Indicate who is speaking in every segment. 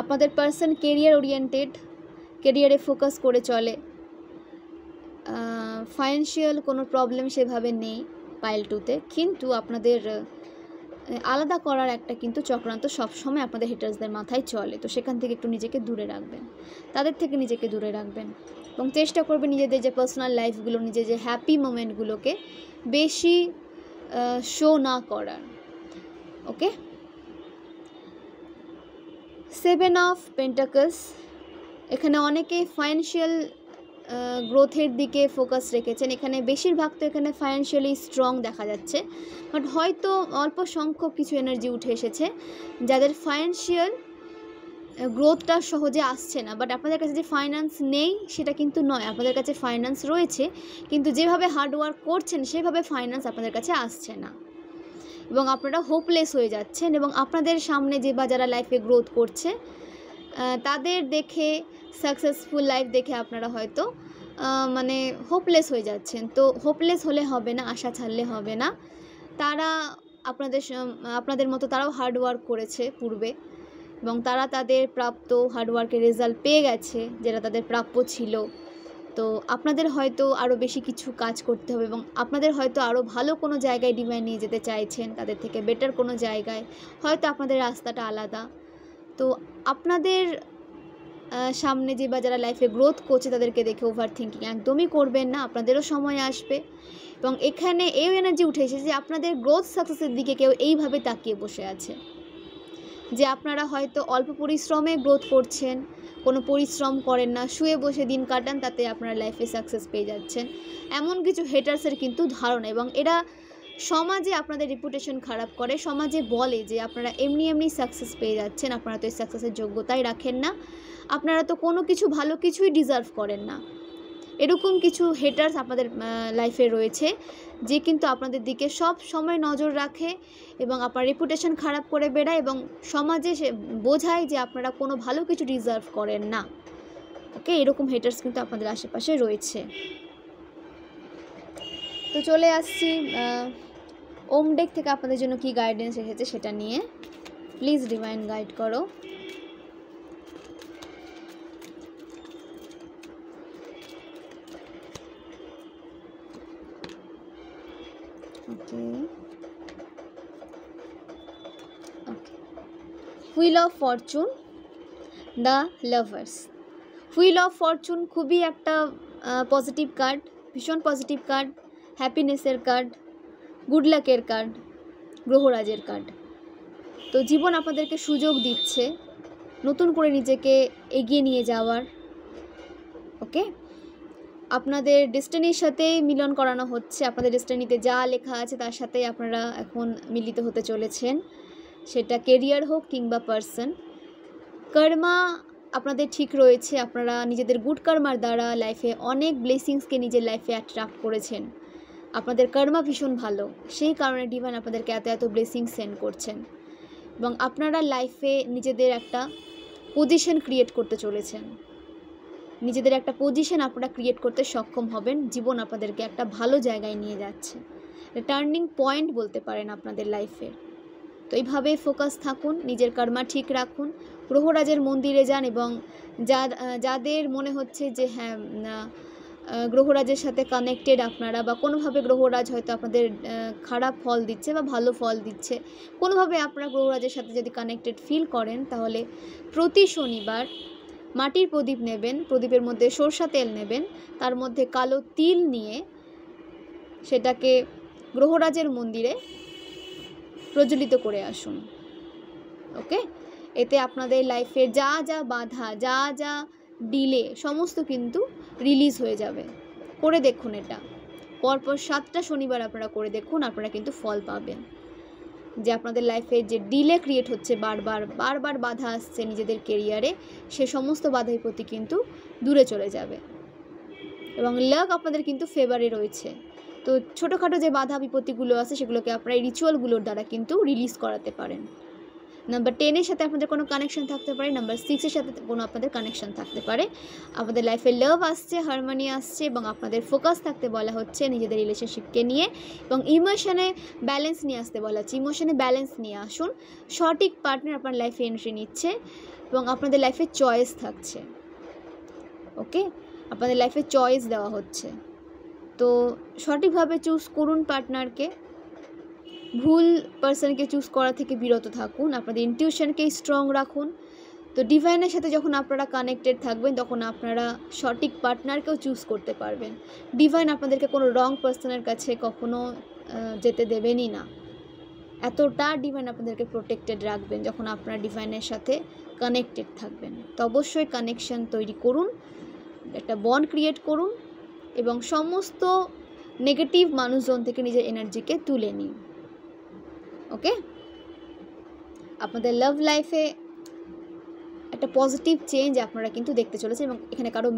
Speaker 1: আপনাদের person career oriented, কেরিয়ারে focus করে চলে। ফাইন্যান্সিয়াল কোনো প্রবলেম সেভাবে নেই পাইল 2-তে, কিন্তু আপনাদের আলাদা করার একটা কিন্তু চক্রান্ত সবসময় আপনাদের হেটার্সদের মাথায় চলে। তো সেখান থেকে একটু নিজেকে দূরে রাখবেন, তাদের থেকে নিজেকে দূরে রাখবেন এবং চেষ্টা করবেন নিজেদের যে পার্সোনাল লাইফগুলো, নিজের যে হ্যাপি মোমেন্টগুলোকে বেশি শো না করার। ওকে, 7 অফ পেন্টাকলস, এখানে অনেকেই ফাইন্যান্সিয়াল গ্রোথের দিকে ফোকাস রেখেছেন। এখানে বেশিরভাগ তো এখানে ফাইন্যান্সিয়ালি স্ট্রং দেখা যাচ্ছে, বাট হয়তো অল্প সংখ্যক কিছু এনার্জি উঠে এসেছে যাদের ফাইন্যান্সিয়াল গ্রোথটা সহজে আসছে না। বাট আপনাদের কাছে যে ফাইন্যান্স নেই সেটা কিন্তু নয়, আপনাদের কাছে ফাইন্যান্স রয়েছে, কিন্তু যেভাবে হার্ডওয়ার্ক করছেন সেভাবে ফাইন্যান্স আপনাদের কাছে আসছে না এবং আপনারা হোপলেস হয়ে যাচ্ছেন। এবং আপনাদের সামনে যে বা যারা লাইফে গ্রোথ করছে তাদের দেখে, সাকসেসফুল লাইফ দেখে আপনারা হয়তো মানে হোপলেস হয়ে যাচ্ছেন। তো হোপলেস হলে হবে না, আশা ছাড়লে হবে না। তারা আপনাদের মতো তারাও হার্ডওয়ার্ক করেছে পূর্বে এবং তারা তাদের প্রাপ্ত হার্ডওয়ার্কের রেজাল্ট পেয়ে গেছে, যেটা তাদের প্রাপ্য ছিল। তো আপনাদের হয়তো আরও বেশি কিছু কাজ করতে হবে এবং আপনাদের হয়তো আরও ভালো কোনো জায়গায় ডিমান্ড নিয়ে যেতে চাইছেন, তাদের থেকে বেটার কোনো জায়গায়। হয়তো আপনাদের রাস্তাটা আলাদা। তো আপনাদের সামনে যে বা যারা লাইফে গ্রোথ করছে তাদেরকে দেখে ওভার থিঙ্কিং একদমই করবেন না, আপনাদেরও সময় আসবে। এবং এখানে এই এনার্জি উঠে এসেছে যে আপনাদের গ্রোথ সাকসেসের দিকে কেউ এইভাবে তাকিয়ে বসে আছে, যে আপনারা হয়তো অল্প পরিশ্রমে গ্রোথ করছেন, কোনো পরিশ্রম করেন না, শুয়ে বসে দিন কাটান, তাতে আপনারা লাইফে সাকসেস পেয়ে যাচ্ছেন, এমন কিছু হেটার্সের কিন্তু ধারণা। এবং এরা সমাজে আপনাদের রিপুটেশন খারাপ করে, সমাজে বলে যে আপনারা এমনি এমনি সাকসেস পেয়ে যাচ্ছেন, আপনারা তো এই সাকসেসের যোগ্যতাই রাখেন না, আপনারা তো কোনো কিছু ভালো কিছুই ডিজার্ভ করেন না। এরকম কিছু হেটার্স আপনাদের লাইফে রয়েছে যে কিন্তু আপনাদের দিকে সব সময় নজর রাখে এবং আপনার রেপুটেশন খারাপ করে বেড়ায় এবং সমাজে সে বোঝায় যে আপনারা কোনো ভালো কিছু ডিজার্ভ করেন না। ওকে, এরকম হেটার্স কিন্তু আপনাদের আশেপাশে রয়েছে। তো চলে আসছি ওম ডেক থেকে আপনাদের জন্য কি গাইডেন্স এসেছে সেটা নিয়ে। প্লিজ ডিভাইন গাইড করো। Wheel of fortune, the lovers. Wheel of fortune খুবই একটা পজিটিভ কার্ড, ভীষণ পজিটিভ কার্ড, হ্যাপিনেসের কার্ড, গুড লাকের কার্ড, গ্রহরাজের কার্ড। তো জীবন আপনাদেরকে সুযোগ দিচ্ছে নতুন করে নিজেকে এগিয়ে নিয়ে যাওয়ার। ওকে, আপনাদের ডেস্টিনির সাথেই মিলন করানো হচ্ছে, আপনাদের ডেস্টিনিতে যা লেখা আছে তার সাথেই আপনারা এখন মিলিত হতে চলেছেন, সেটা কেরিয়ার হোক কিংবা পার্সন। কর্মা আপনাদের ঠিক রয়েছে, আপনারা নিজেদের গুড কর্মার দ্বারা লাইফে অনেক ব্লেসিংসকে নিজের লাইফে অ্যাট্রাক্ট করেছেন। আপনাদের কর্মা ভীষণ ভালো, সেই কারণে ডিভাইন আপনাদেরকে এত এত ব্লেসিং সেন্ড করছেন এবং আপনারা লাইফে নিজেদের একটা পজিশন ক্রিয়েট করতে চলেছেন, নিজেদের একটা পজিশন আপনারা ক্রিয়েট করতে সক্ষম হবেন। জীবন আপনাদেরকে একটা ভালো জায়গায় নিয়ে যাচ্ছে, টার্নিং পয়েন্ট বলতে পারেন আপনাদের লাইফে। তো এইভাবে ফোকাস থাকুন, নিজের কর্মা ঠিক রাখুন, গ্রহরাজের মন্দিরে যান এবং যাদের মনে হচ্ছে যে হ্যাঁ গ্রহরাজের সাথে কানেক্টেড আপনারা, বা কোনোভাবে গ্রহরাজ হয়তো আপনাদের খারাপ ফল দিচ্ছে বা ভালো ফল দিচ্ছে, কোনোভাবে আপনারা গ্রহরাজের সাথে যদি কানেক্টেড ফিল করেন, তাহলে প্রতি শনিবার মাটির প্রদীপ নেবেন, প্রদীপের মধ্যে সরষা তেল নেবেন, তার মধ্যে কালো তিল নিয়ে সেটাকে গ্রহরাজের মন্দিরে প্রজ্বলিত করে আসুন। ওকে, এতে আপনাদের লাইফে যা যা বাধা, যা যা ডিলে সমস্ত কিন্তু রিলিজ হয়ে যাবে। করে দেখুন, এটা পরপর 7টা শনিবার আপনারা করে দেখুন, আপনারা কিন্তু ফল পাবেন। যে আপনাদের লাইফে যে ডিলে ক্রিয়েট হচ্ছে, বারবার বাধা আসছে নিজেদের কেরিয়ারে, সে সমস্ত বাধা বিপত্তি কিন্তু দূরে চলে যাবে এবং লাক আপনাদের কিন্তু ফেভারে রয়েছে। তো ছোটোখাটো যে বাধা বিপত্তিগুলো আছে সেগুলোকে আপনারা এই রিচুয়ালগুলোর দ্বারা কিন্তু রিলিজ করাতে পারেন। নাম্বার 10-এর সাথে আপনাদের কোনো কানেকশন থাকতে পারে, নাম্বার 6-এর সাথে কোনো আপনাদের কানেকশন থাকতে পারে। আপনাদের লাইফে লাভ আসছে, হারমোনি আসছে এবং আপনাদের ফোকাস থাকতে বলা হচ্ছে নিজেদের রিলেশনশিপকে নিয়ে এবং ইমোশনে ব্যালেন্স নিয়ে আসতে বলা হচ্ছে। ইমোশনে ব্যালেন্স নিয়ে আসুন, সঠিক পার্টনার আপনার লাইফে এন্ট্রি নিচ্ছে, এবং আপনাদের লাইফে চয়েস থাকছে। ওকে, আপনাদের লাইফে চয়েস দেওয়া হচ্ছে। তো সঠিকভাবে চুজ করুন পার্টনারকে, ভুল পার্সনকে চুজ করা থেকে বিরত থাকুন, আপনাদের ইনটিউশনকে স্ট্রং রাখুন। তো ডিভাইনের সাথে যখন আপনারা কানেক্টেড থাকবেন তখন আপনারা সঠিক পার্টনারকেও চুজ করতে পারবেন। ডিভাইন আপনাদেরকে কোনো রং পার্সনের কাছে কখনো যেতে দেবেনই না। এতটা ডিভাইন আপনাদেরকে প্রোটেক্টেড রাখবেন যখন আপনারা ডিভাইনের সাথে কানেক্টেড থাকবেন। তো অবশ্যই কানেকশন তৈরি করুন, একটা বন্ড ক্রিয়েট করুন এবং সমস্ত নেগেটিভ মানুষজন থেকে নিজের এনার্জিকে তুলে নিন। ওকে, আপনাদের লাভ লাইফে একটা পজিটিভ চেঞ্জ আপনারা কিন্তু দেখতে চলেছে এবং এখানে কারো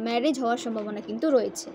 Speaker 1: ম্যারেজ হওয়ার সম্ভাবনা কিন্তু রয়েছে।